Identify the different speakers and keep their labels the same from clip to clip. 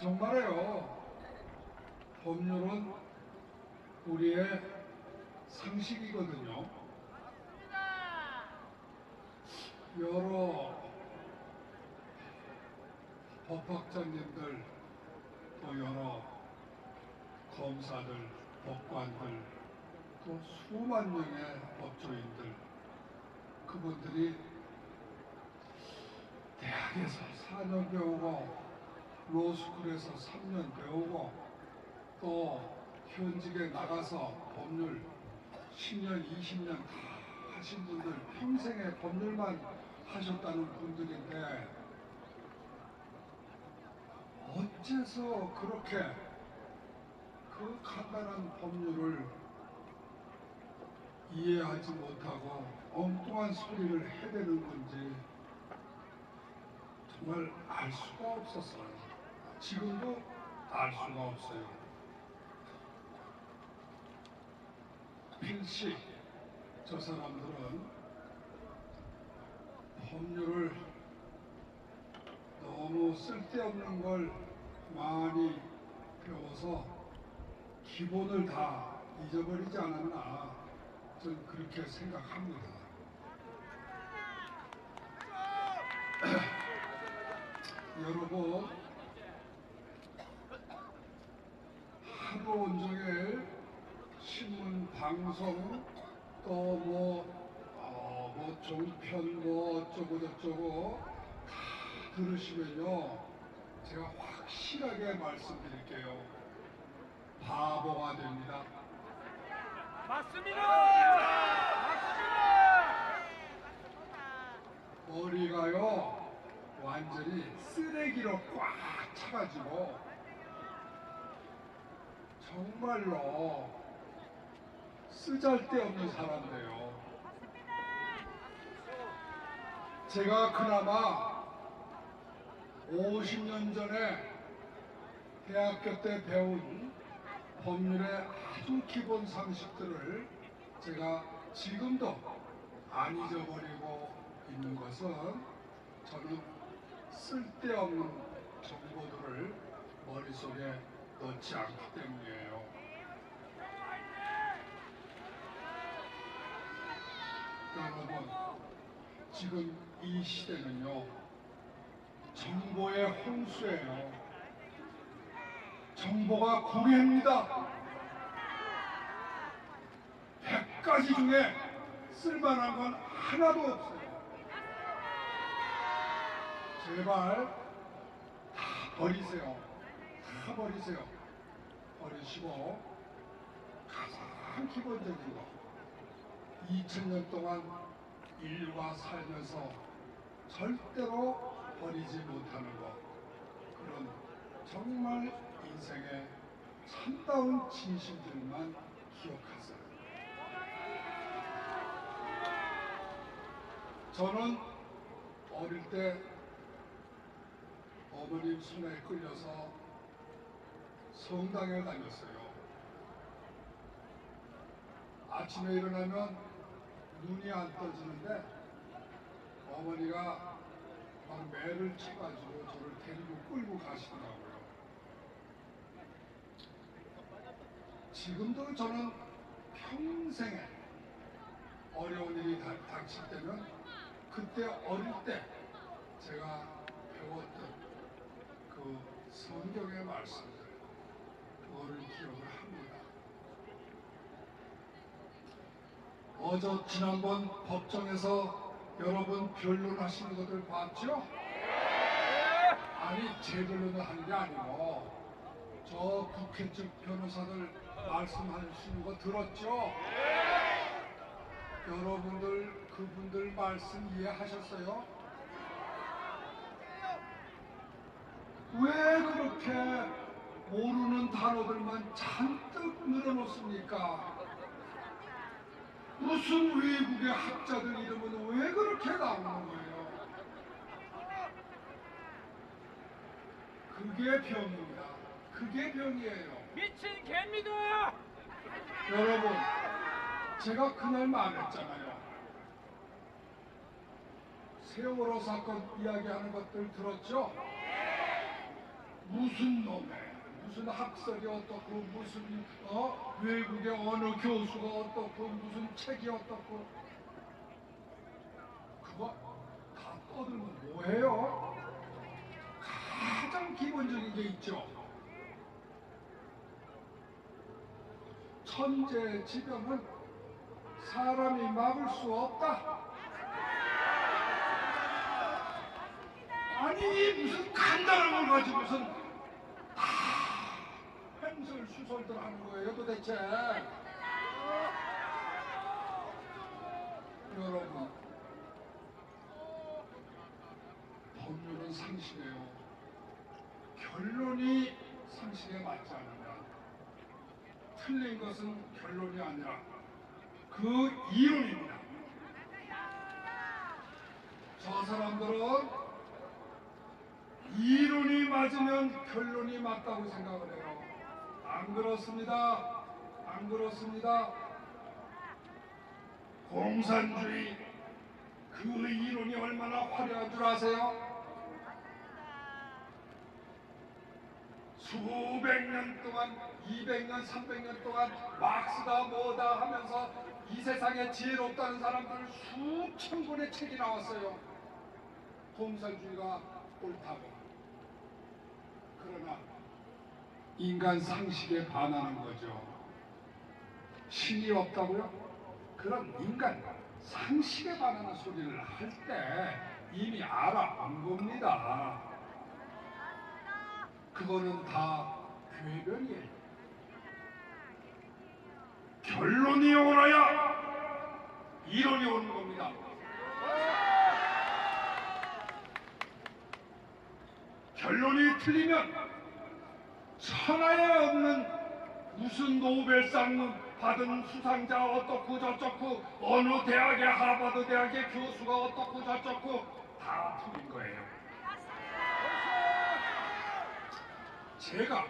Speaker 1: 정말이에요. 법률은 우리의 상식이거든요. 여러 법학자님들, 또 여러 검사들, 법관들, 또 수만 명의 법조인들, 그분들이 대학에서 4년 배우고 로스쿨에서 3년 배우고 또 현직에 나가서 법률 10년, 20년 다 하신 분들, 평생에 법률만 하셨다는 분들인데 어째서 그렇게 그 간단한 법률을 이해하지 못하고 엉뚱한 소리를 해대는 건지 정말 알 수가 없었어요. 지금도 알 수가 없어요. 필시 저 사람들은 법률을 너무 쓸데없는 걸 많이 배워서 기본을 다 잊어버리지 않았나, 저는 그렇게 생각합니다. 여러분, 하루 온종일 신문, 방송, 또 종편 어쩌고 저쩌고 다 들으시면요, 제가 확실하게 말씀드릴게요. 바보가 됩니다.
Speaker 2: 맞습니다.
Speaker 1: 머리가요 완전히 쓰레기로 꽉 차가지고 정말로 쓰잘데없는 사람 돼요. 제가 그나마 50년 전에 대학교 때 배운 법률의 아주 기본 상식들을 제가 지금도 안 잊어버리고 있는 것은 저는 쓸데없는 정보들을 머릿속에 넣지 않기 때문이에요. 여러분, 지금 이 시대는요, 정보의 홍수예요. 정보가 공해입니다. 100가지 중에 쓸만한 건 하나도 없어요. 제발 다 버리세요. 다 버리세요. 버리시고 가장 기본적인 거, 2000년 동안 인류가 살면서 절대로 버리지 못하는 것, 그런 정말 인생의 참다운 진실들만 기억하세요. 저는 어릴 때 어머님 손에 끌려서 성당에 다녔어요. 아침에 일어나면 눈이 안 떠지는데 어머니가 막 매를 쳐가지고 저를 데리고 끌고 가시더라고요. 지금도 저는 평생에 어려운 일이 닥칠 때면 그때 어릴 때 제가 배웠던 그 성경의 말씀들, 그거를 기억을 합니다. 지난번 법정에서 여러분 변론하시는 것들 봤죠? 아니, 제 변론을 하는 게 아니고 저 국회 측 변호사들 말씀하시는 거 들었죠? 여러분들 그분들 말씀 이해하셨어요? 왜 그렇게 모르는 단어들만 잔뜩 늘어놓습니까? 무슨 외국의 학자들 이름은 왜 그렇게 나오는 거예요? 그게 병입니다. 그게 병이에요.
Speaker 2: 미친 개입니다.
Speaker 1: 여러분, 제가 그날 말했잖아요. 세월호 사건 이야기하는 것들 들었죠? 무슨 무슨 놈에 무슨 학설이 어떻고 무슨 외국의 어느 교수가 어떻고 무슨 책이 어떻고 그거 다 떠들면 뭐해요? 가장 기본적인 게 있죠. 천재지변은 사람이 막을 수 없다. 아니 무슨 간단한 걸 가지고선 횡설수설들 하는 거예요 도대체. 여러분, 법률은 상식이에요. 결론이 상식에 맞지 않는다. 틀린 것은 결론이 아니라 그 이론입니다. 저 사람들은 이론이 맞으면 결론이 맞다고 생각을 해요. 안 그렇습니다. 안 그렇습니다. 공산주의 그 이론이 얼마나 화려한 줄 아세요? 수백 년 동안 200년 300년 동안 막스다 뭐다 하면서 이 세상에 지혜롭다는 사람들 수천 권의 책이 나왔어요. 공산주의가 옳다고. 그러나 인간 상식에 반하는 거죠. 신이 없다고요? 그럼 인간 상식에 반하는 소리를 할 때 이미 알아본 겁니다. 그거는 다 궤변이에요. 결론이 오라야 이론이 오는 겁니다. 결론이 틀리면 천하에 없는 무슨 노벨상 받은 수상자 어떻고 저쩌고 어느 대학의 하버드 대학의 교수가 어떻고 저쩌고 다 틀린 거예요. 제가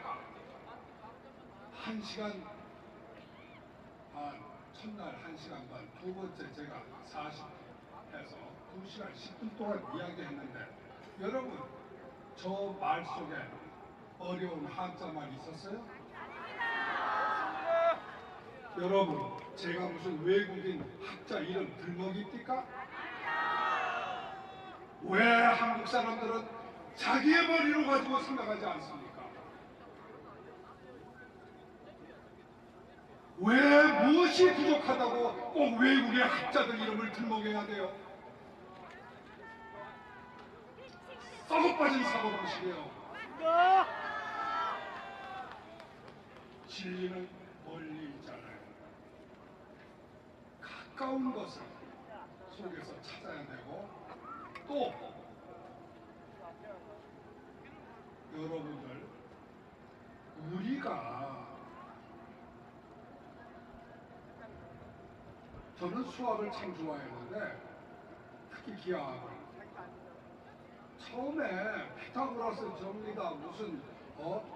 Speaker 1: 1시간 반, 첫날 1시간 반, 두 번째 제가 40해서 2시간 10분 동안 이야기했는데 여러분 저 말 속에 어려운 한자말 있었어요? 여러분 제가 무슨 외국인 학자 이름 들먹입니까? 왜 한국 사람들은 자기의 머리로 가지고 생각하지 않습니까? 왜 무엇이 부족하다고 꼭 외국의 학자들 이름을 들먹여야 돼요? 썩어빠진 사고방식이에요. 진리는 멀리 있잖아요. 가까운 것을 속에서 찾아야 되고 또 여러분들 우리가 저는 수학을 참 좋아했는데 특히 기하학을 처음에 피타고라스 정리다 무슨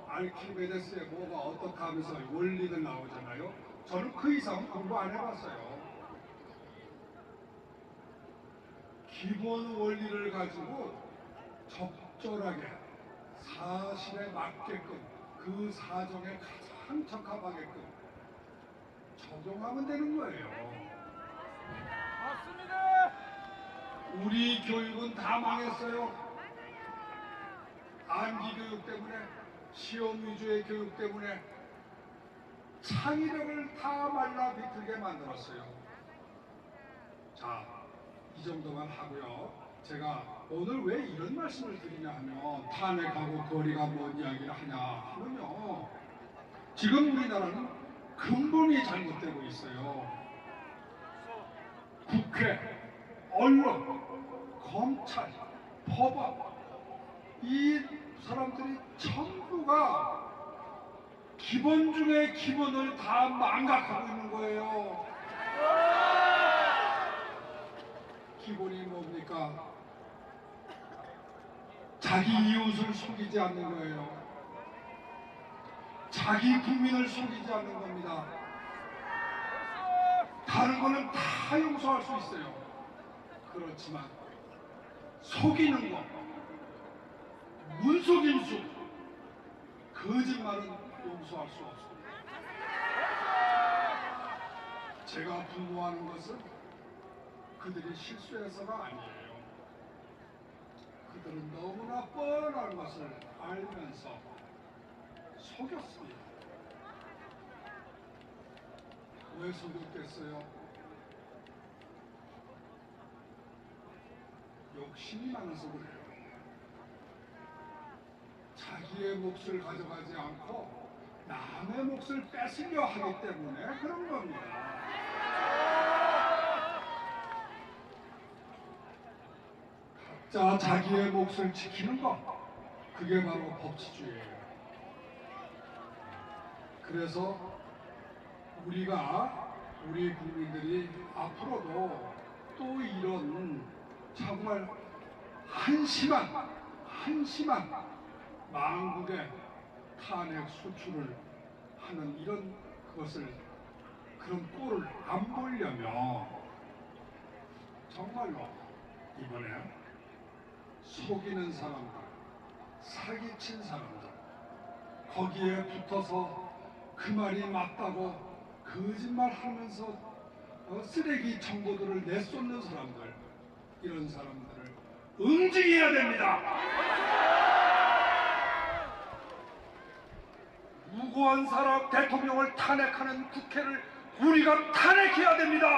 Speaker 1: 알키메데스의 뭐가 어떻게 하면서 원리들 나오잖아요. 저는 그 이상 공부 안 해봤어요. 기본 원리를 가지고 적절하게 사실에 맞게끔 그 사정에 가장 적합하게끔 적용하면 되는 거예요.
Speaker 2: 맞습니다.
Speaker 1: 우리 교육은 다 망했어요. 암기 교육 때문에, 시험 위주의 교육 때문에 창의력을 다 말라 비틀게 만들었어요. 자, 이 정도만 하고요. 제가 오늘 왜 이런 말씀을 드리냐 하면 탄핵하고 거리가 먼 이야기를 하냐 하면요. 지금 우리나라는 근본이 잘못되고 있어요. 국회, 언론, 검찰, 법원 이 사람들이 전부가 기본 중에 기본을 다 망각하고 있는 거예요. 기본이 뭡니까? 자기 이웃을 속이지 않는 거예요. 자기 국민을 속이지 않는 겁니다. 다른 거는 다 용서할 수 있어요. 그렇지만 속이는 거, 문속임수 거짓말은 용서할 수 없습니다. 제가 분노하는 것은 그들이 실수해서가 아니에요. 그들은 너무나 뻔한 것을 알면서 속였습니다. 왜 속였겠어요? 욕심이 많아서 그래요. 자기의 몫을 가져가지 않고 남의 몫을 뺏으려 하기 때문에 그런 겁니다. 각자 자기의 몫을 지키는 것, 그게 바로 법치주의예요. 그래서 우리 국민들이 앞으로도 또 이런 정말 한심한 망국의 탄핵 수출을 하는 이런 그런 꼴을 안 보려면 정말로 이번에 속이는 사람들, 사기친 사람들, 거기에 붙어서 그 말이 맞다고 거짓말하면서 쓰레기 정보들을 내쏟는 사람들, 이런 사람들을 응징해야 됩니다. 무고한 사람 대통령을 탄핵하는 국회를 우리가 탄핵해야 됩니다.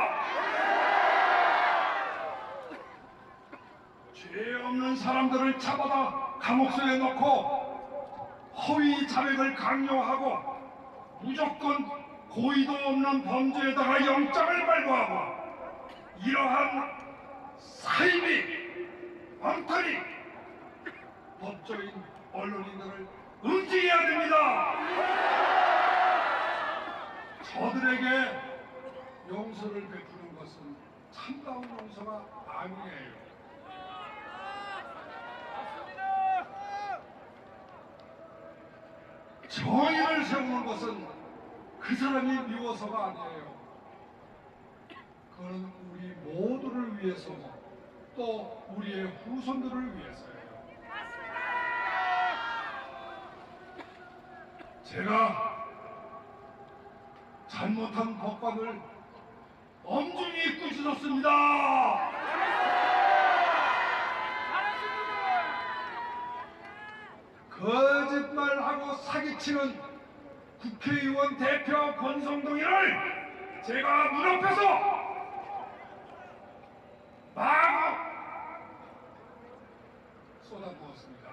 Speaker 1: 죄 없는 사람들을 잡아다 감옥소에 넣고 허위 자백을 강요하고 무조건 고의도 없는 범죄에다가 영장을 발부하고 이러한 사이비 엉터리 법조인 언론인들을 응징해야 됩니다. 저들에게 용서를 베푸는 것은 참다운 용서가 아니에요. 정의를 세우는 것은 그 사람이 미워서가 아니에요. 그건 우리 모두를 위해서고 또 우리의 후손들을 위해서예요. 제가 잘못한 법관을 엄중히 꾸짖었습니다. 거짓말하고 사기치는 국회의원 대표 권성동이를 제가 눈앞에서 마구 쏟아부었습니다.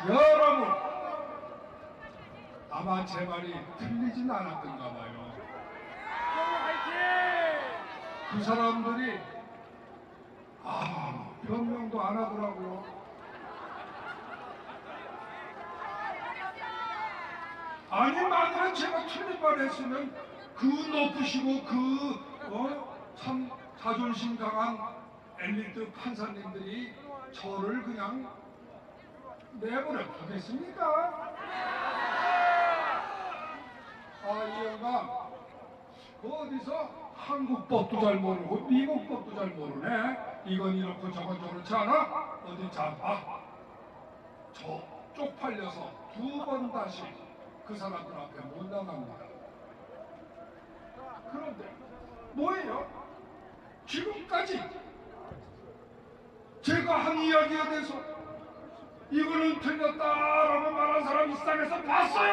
Speaker 1: 여러분, 아마 제 말이 틀리진 않았던가 봐요. 그 사람들이 변명도 안 하더라고요. 아니, 만약에 제가 틀린 말 했으면 그 높으시고 참 자존심 강한 엘리트 판사님들이 저를 그냥 내버려 두겠습니까? 이 영감, 그 어디서 한국법도 잘 모르고 미국법도 잘 모르네. 이건 이렇고 저건 저렇지 않아? 어디 잡아. 저 쪽팔려서 2번 다시 그 사람들 앞에 못 나갑니다. 그런데 뭐예요? 지금까지 제가 한 이야기에 대해서 이거는 틀렸다라고 말한 사람 이 땅에서 봤어요.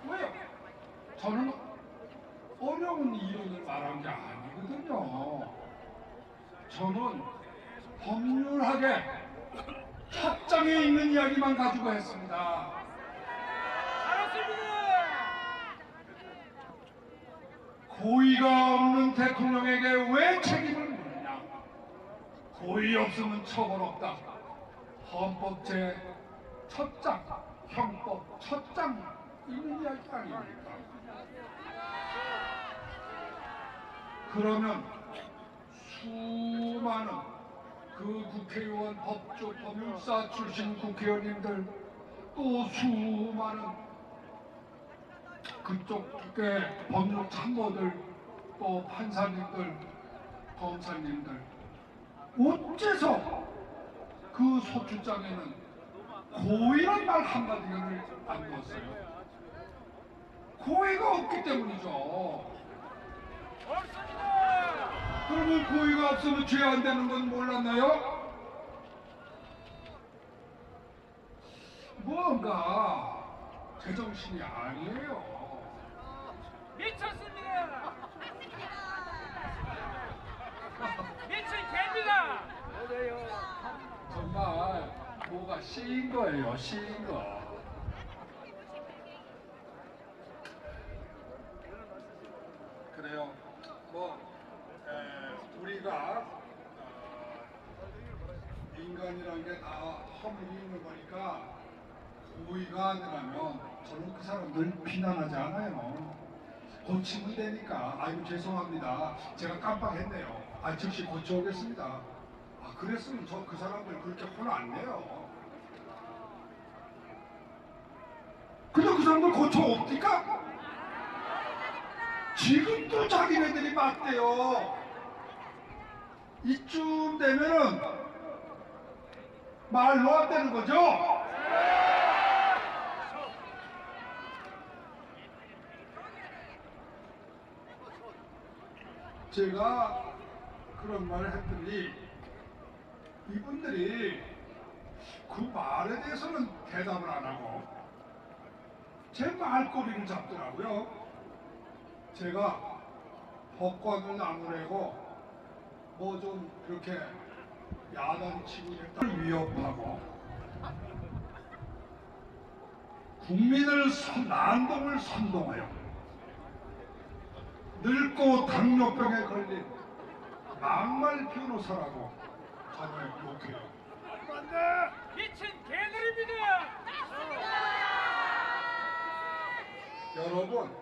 Speaker 1: 왜요? 저는 어려운 이론을 말한 게 아니거든요. 저는 법률학의 첫 장에 있는 이야기만 가지고 했습니다. 고의가 없는 대통령에게 왜 책임을 묻느냐? 고의 없으면 처벌 없다. 헌법 제 첫 장, 형법 첫 장 있는 이야기 아닙니까? 그러면 수많은 그 국회의원, 법률사 출신 국회의원님들, 또 수많은 그쪽의 법률 참모들, 또 판사님들, 검사님들, 어째서 그 소추장에는 고의란 말 한마디를 안 넣었어요. 고의가 없기 때문이죠.
Speaker 2: 옳습니다.
Speaker 1: 그러면 고의가 없으면 죄 안 되는 건 몰랐나요? 뭔가 제정신이 아니에요.
Speaker 2: 미쳤습니다. 미친 개입니다.
Speaker 1: 정말 뭐가 씌인 거예요, 씌인 거. 그래요. 우리가 인간이라는 게 다 허물이 있는 거니까 고의가 아니라면 저는 그 사람들 비난하지 않아요. 고치면 되니까. 아이고 죄송합니다. 제가 깜빡했네요. 즉시 고쳐오겠습니다. 그랬으면 저 그 사람들 그렇게 혼 안 내요. 근데 그 사람들 고쳐옵니까? 지금도 자기네들이 맞대요. 이쯤 되면은 말로 안 되는 거죠? 제가 그런 말을 했더니 이분들이 그 말에 대해서는 대답을 안 하고 제 말꼬리를 잡더라고요. 제가 법관을 나누려고 뭐 좀 그렇게 야단치고 했다 위협하고 국민을 난동을 선동하여 늙고 당뇨병에 걸린 막말 변호사라고 저를 욕해요.
Speaker 2: 미친 개들입니다.
Speaker 1: 여러분,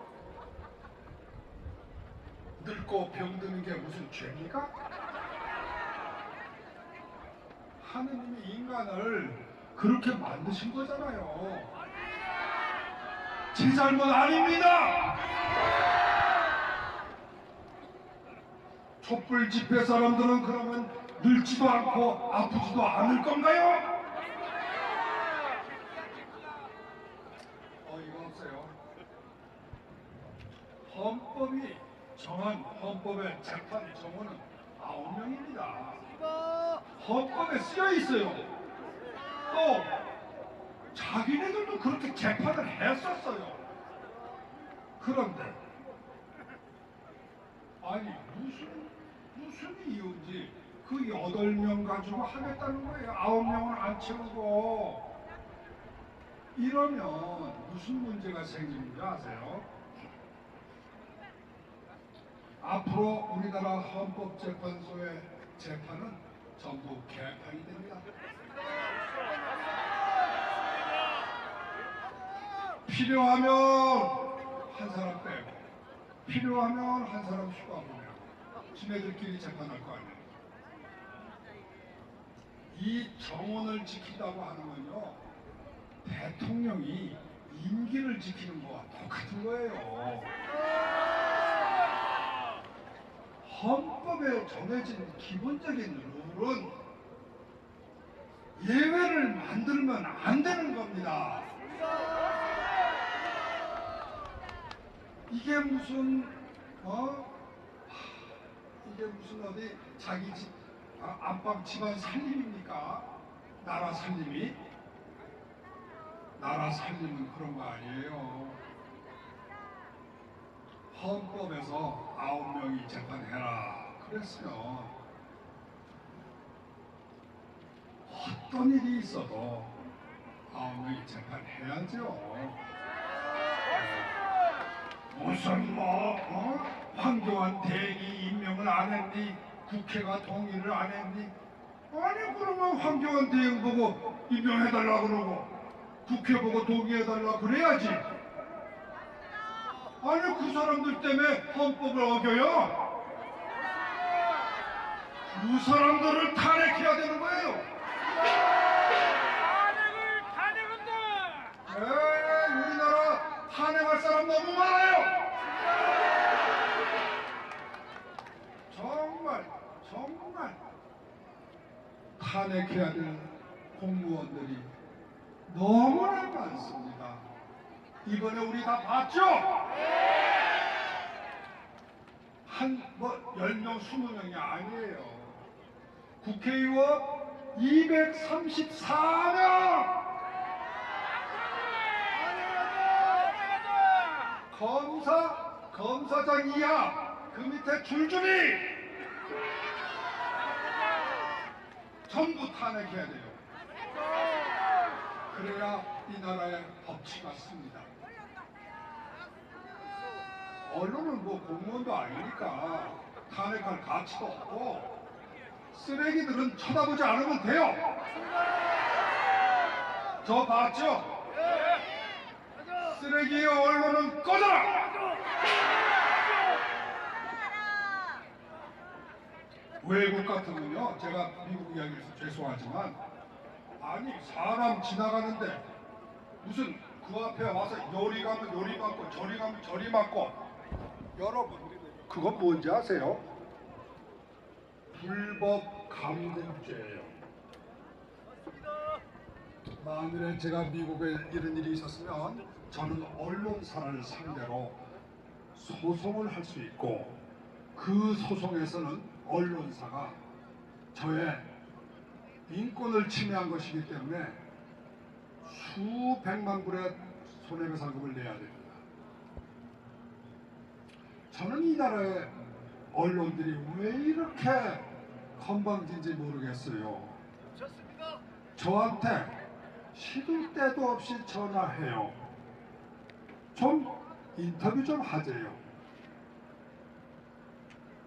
Speaker 1: 늙고 병드는 게 무슨 죄입니까? 하느님이 인간을 그렇게 만드신 거잖아요. 제 잘못 아닙니다. 촛불 집회 사람들은 그러면 늙지도 않고 아프지도 않을 건가요? 어이가 없어요. 헌법이 정한 헌법의 재판 정원은 9명입니다. 헌법에 쓰여 있어요. 또 자기네들도 그렇게 재판을 했었어요. 그런데 아니 무슨 이유인지 그 8명 가지고 하겠다는 거예요. 9명은 안 채우고. 이러면 무슨 문제가 생기는지 아세요? 앞으로 우리나라 헌법재판소의 재판은 전부 개판이 됩니다. 필요하면 한 사람 빼고 필요하면 한 사람 휴가 보내고 지네들끼리 재판할 거 아니에요. 이 정원을 지킨다고 하는 건요, 대통령이 임기를 지키는 거와 똑같은 거예요. 헌법에 정해진 기본적인 룰은 예외를 만들면 안 되는 겁니다. 이게 무슨 이게 무슨 어디 자기 집 안방 집안 살림입니까? 나라 살림이? 나라 살림은 그런 거 아니에요. 헌법에서 9명이 재판해라 그랬으면 어떤 일이 있어도 9명이 재판해야죠. 무슨 황교안 대행이 임명을 안 했니? 국회가 동의를 안 했니? 아니 그러면 황교안 대행 보고 임명해달라 그러고 국회 보고 동의해달라 그래야지. 아니 그 사람들 때문에 헌법을 어겨요? 그 사람들을 탄핵해야 되는 거예요.
Speaker 2: 탄핵한다.
Speaker 1: 우리나라 탄핵할 사람 너무 많아요. 정말 탄핵해야 될 공무원들이 너무나 많습니다. 이번에 우리 다 봤죠? 한 10명, 20명이 아니에요. 국회의원 234명! 검사장 이하 그 밑에 줄줄이 전부 탄핵해야 돼요. 그래야 이 나라의 법치가 씁니다. 언론은 뭐 공무원도 아니니까 탄핵할 가치도 없고 쓰레기들은 쳐다보지 않으면 돼요. 저 봤죠? 쓰레기의 언론은 꺼져라! 외국 같으면요, 제가 미국 이야기해서 죄송하지만, 아니 사람 지나가는데 무슨 그 앞에 와서 요리 가면 요리 맞고 저리 가면 저리 맞고. 여러분 그건 뭔지 아세요? 불법 감금죄예요. 만일에 제가 미국에 이런 일이 있었으면 저는 언론사를 상대로 소송을 할 수 있고, 그 소송에서는 언론사가 저의 인권을 침해한 것이기 때문에 수백만 불의 손해배상금을 내야 됩니다. 저는 이 나라의 언론들이 왜 이렇게 건방진지 모르겠어요. 저한테 시도 때도 없이 전화해요. 좀 인터뷰 좀 하재요.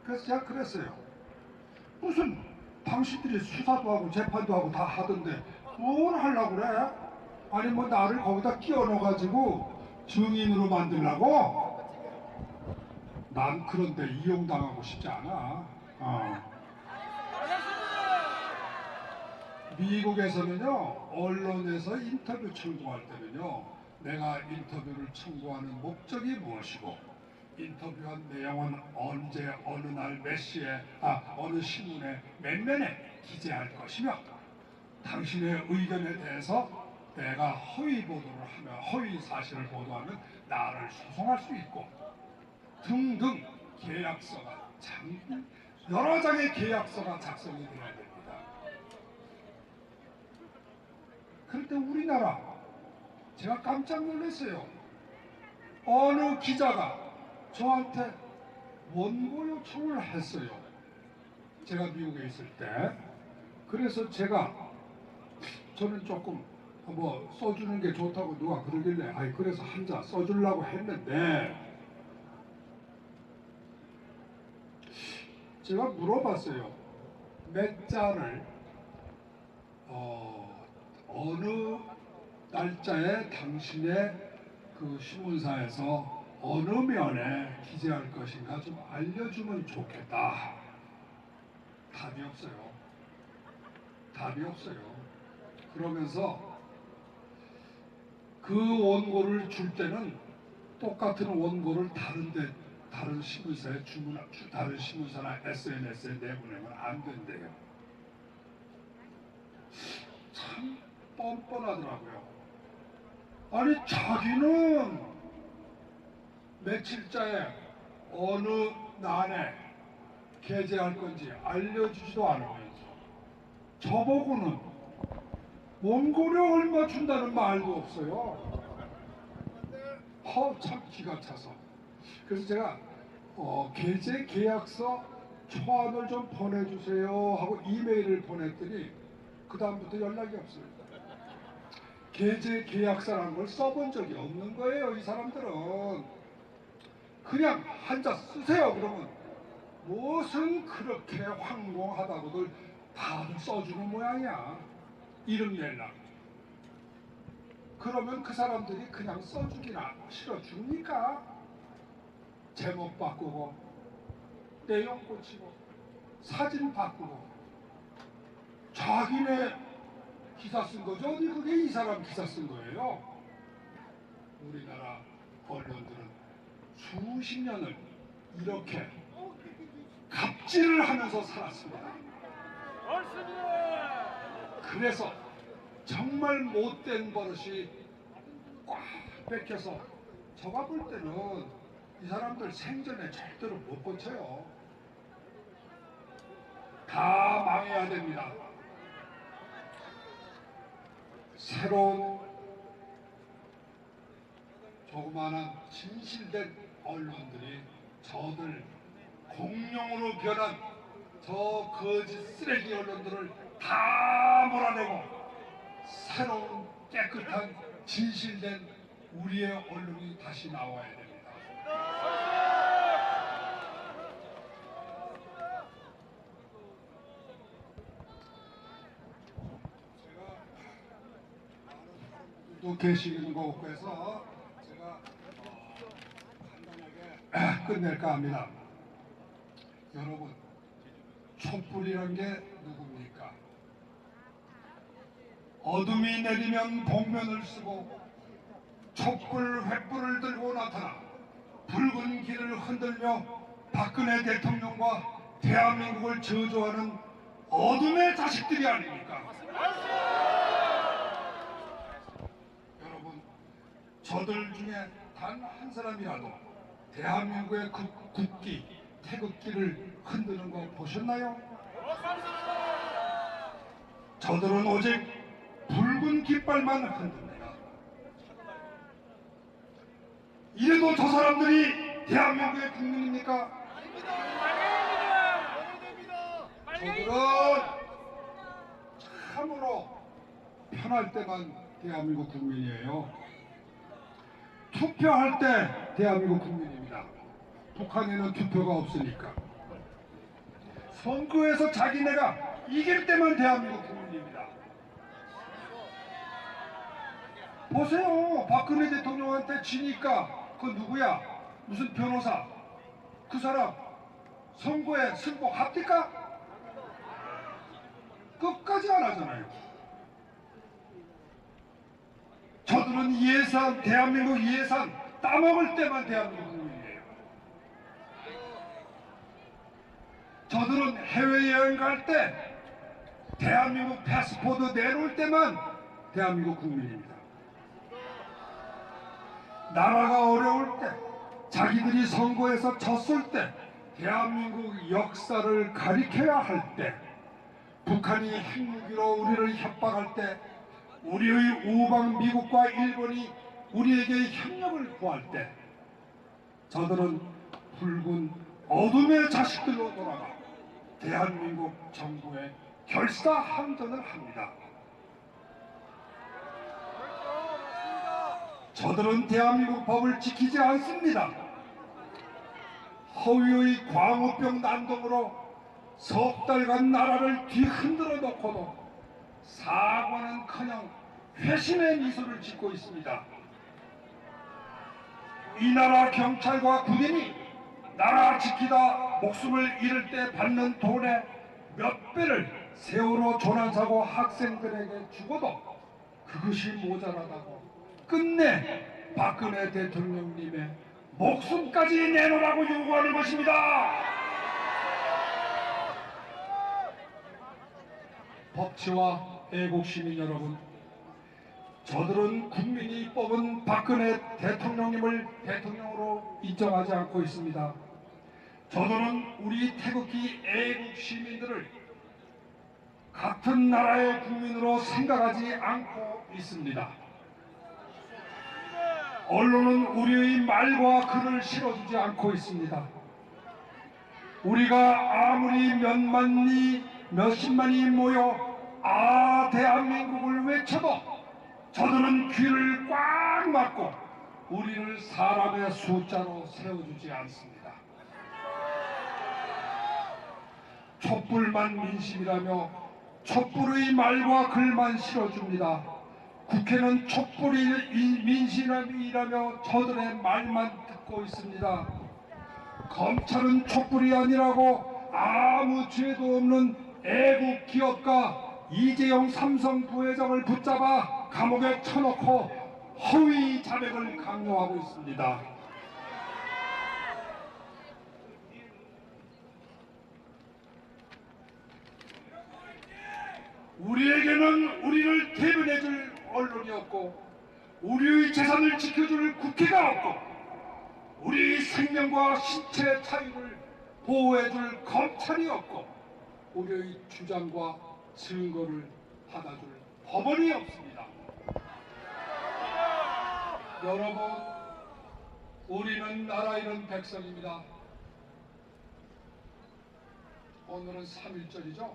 Speaker 1: 그래서 제가 그랬어요. 무슨 당신들이 수사도 하고 재판도 하고 다 하던데 뭘 하려고 그래? 아니 뭐 나를 거기다 끼워 넣어가지고 증인으로 만들라고? 난 그런데 이용당하고 싶지 않아. 미국에서는요, 언론에서 인터뷰 청구할 때는요, 내가 인터뷰를 청구하는 목적이 무엇이고, 인터뷰한 내용은 언제 어느 날 몇 시에 어느 신문에 몇 면에 기재할 것이며, 당신의 의견에 대해서 내가 허위 보도를 하며 허위 사실을 보도하면 나를 소송할 수 있고 등등 계약서가 여러 장의 계약서가 작성이 되어야 됩니다. 그런데 우리나라 제가 깜짝 놀랐어요. 어느 기자가 저한테 원고 요청을 했어요. 제가 미국에 있을 때. 그래서 저는 조금 뭐 써주는 게 좋다고 누가 그러길래 그래서 한 잔 써주려고 했는데, 제가 물어봤어요. 몇 잔을 어느 날짜에 당신의 그 신문사에서 어느 면에 기재할 것인가 좀 알려주면 좋겠다. 답이 없어요. 답이 없어요. 그러면서 그 원고를 줄 때는 똑같은 원고를 다른 신문사에 다른 신문사나 SNS에 내보내면 안 된대요. 참 뻔뻔하더라고요. 아니 자기는 며칠자에 어느 날에 게재할 건지 알려주지도 않으면서 저보고는 원고료 얼마 준다는 말도 없어요. 참 기가 차서. 그래서 제가 게재 계약서 초안을 좀 보내주세요 하고 이메일을 보냈더니 그 다음부터 연락이 없습니다. 게재 계약서라는 걸 써본 적이 없는 거예요. 이 사람들은 그냥 한자 쓰세요 그러면 무슨 그렇게 황공하다고들 다들 써주는 모양이야. 이름 내려고. 그러면 그 사람들이 그냥 써주기나 실어줍니까? 제목 바꾸고 내용 고치고 사진 바꾸고 자기네 기사 쓴 거죠? 어디 그게 이 사람 기사 쓴 거예요? 우리나라 언론들은 수십 년을 이렇게 갑질을 하면서 살았습니다. 그래서 정말 못된 버릇이 꽉 뺏겨서 제가 볼 때는 이 사람들 생전에 절대로 못 고쳐요. 다 망해야 됩니다. 새로운 조그마한 진실된 언론들이 저들 공룡으로 변한 저 거짓 쓰레기 언론들을 다 몰아내고 새로운 깨끗한 진실된 우리의 언론이 다시 나와야 됩니다. 제가 또 계시는 거 없고 해서 제가 간단하게 끝낼까 합니다. 여러분, 촛불이란 게 누굽니까? 어둠이 내리면 복면을 쓰고 촛불 횃불을 들고 나타나 붉은 길을 흔들며 박근혜 대통령과 대한민국을 저주하는 어둠의 자식들이 아닙니까? 여러분, 저들 중에 단 한 사람이라도 대한민국의 국기, 태극기를 흔드는 거 보셨나요? 저들은 오직 붉은 깃발만 흔듭니다. 이래도 저 사람들이 대한민국의 국민입니까? 저들은 참으로 편할 때만 대한민국 국민이에요. 투표할 때 대한민국 국민입니다. 북한에는 투표가 없으니까. 선거에서 자기네가 이길 때만 대한민국 국민입니다. 보세요. 박근혜 대통령한테 지니까 그 누구야? 무슨 변호사? 그 사람 선거에 승복합니까? 끝까지 안 하잖아요. 저들은 예산, 대한민국 예산 따먹을 때만 대한민국 국민이에요. 저들은 해외여행 갈 때 대한민국 패스포드 내놓을 때만 대한민국 국민입니다. 나라가 어려울 때, 자기들이 선거에서 졌을 때, 대한민국 역사를 가리켜야 할 때, 북한이 핵무기로 우리를 협박할 때, 우리의 우방 미국과 일본이 우리에게 협력을 구할 때, 저들은 붉은 어둠의 자식들로 돌아가 대한민국 정부에 결사항전을 합니다. 저들은 대한민국 법을 지키지 않습니다. 허위의 광우병 난동으로 석 달간 나라를 뒤흔들어 놓고도 사과는커녕 회심의 미소를 짓고 있습니다. 이 나라 경찰과 군인이 나라 지키다 목숨을 잃을 때 받는 돈의 몇 배를 세월호 조난사고 학생들에게 주고도 그것이 모자라다고 끝내 박근혜 대통령님의 목숨까지 내놓으라고 요구하는 것입니다. 법치와 애국시민 여러분, 저들은 국민이 뽑은 박근혜 대통령님을 대통령으로 인정하지 않고 있습니다. 저들은 우리 태극기 애국시민들을 같은 나라의 국민으로 생각하지 않고 있습니다. 언론은 우리의 말과 글을 실어주지 않고 있습니다. 우리가 아무리 몇십만이 모여 대한민국을 외쳐도 저들은 귀를 꽉 막고 우리를 사람의 숫자로 세워주지 않습니다. 촛불만 민심이라며 촛불의 말과 글만 실어줍니다. 국회는 촛불이 민심이라며 저들의 말만 듣고 있습니다. 검찰은 촛불이 아니라고 아무 죄도 없는 애국 기업가 이재용 삼성 부회장을 붙잡아 감옥에 쳐넣고 허위 자백을 강요하고 있습니다. 우리에게는 우리를 대변해줄 언론이 없고 우리의 재산을 지켜줄 국회가 없고 우리의 생명과 신체 자유를 보호해줄 검찰이 없고 우리의 주장과 증거를 받아줄 법원이 없습니다. 여러분, 우리는 나라 잃은 백성입니다. 오늘은 3.1절이죠.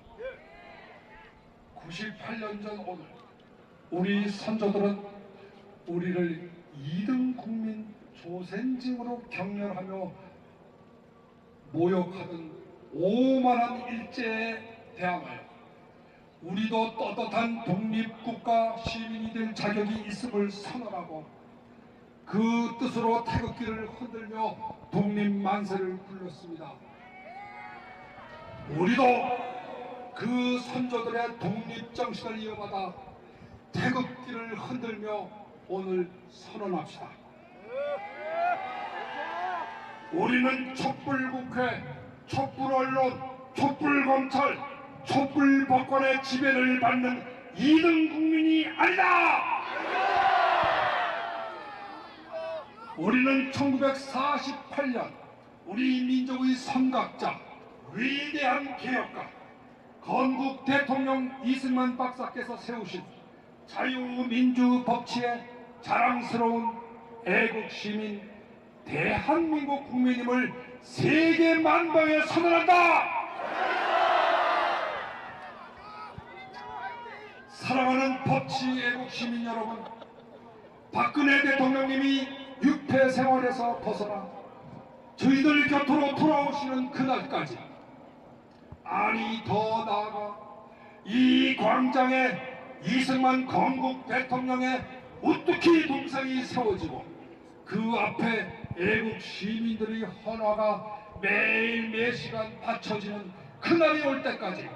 Speaker 1: 98년 전 오늘 우리 선조들은 우리를 2등 국민 조센징으로 경멸하며 모욕하던 오만한 일제에 대항하여 우리도 떳떳한 독립국가 시민이 될 자격이 있음을 선언하고 그 뜻으로 태극기를 흔들며 독립만세를 불렀습니다. 우리도 그 선조들의 독립정신을 이어받아 태극기를 흔들며 오늘 선언합시다. 우리는 촛불국회, 촛불언론, 촛불검찰, 촛불법권의 지배를 받는 2등 국민이 아니다! 우리는 1948년 우리 민족의 선각자, 위대한 개혁가, 건국 대통령 이승만 박사께서 세우신 자유민주 법치의 자랑스러운 애국시민 대한민국 국민임을 세계 만방에 선언한다! 사랑하는 법치 애국시민 여러분, 박근혜 대통령님이 유폐 생활에서 벗어나 저희들 곁으로 돌아오시는 그날까지, 아니 더 나아가 이 광장에 이승만 건국 대통령의 우뚝히 동상이 세워지고 그 앞에 애국 시민들의 헌화가 매일 매시간 바쳐지는 그날이 올 때까지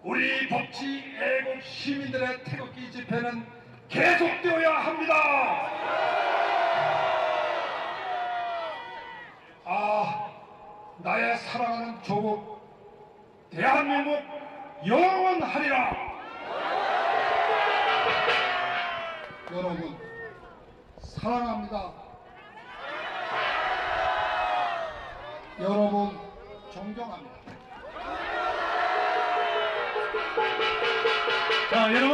Speaker 1: 우리 법치 애국 시민들의 태극기 집회는 계속되어야 합니다. 아, 나의 사랑하는 조국 대한민국 영원하리라. 여러분, 사랑합니다. 여러분, 존경합니다.
Speaker 2: 자, 여러분.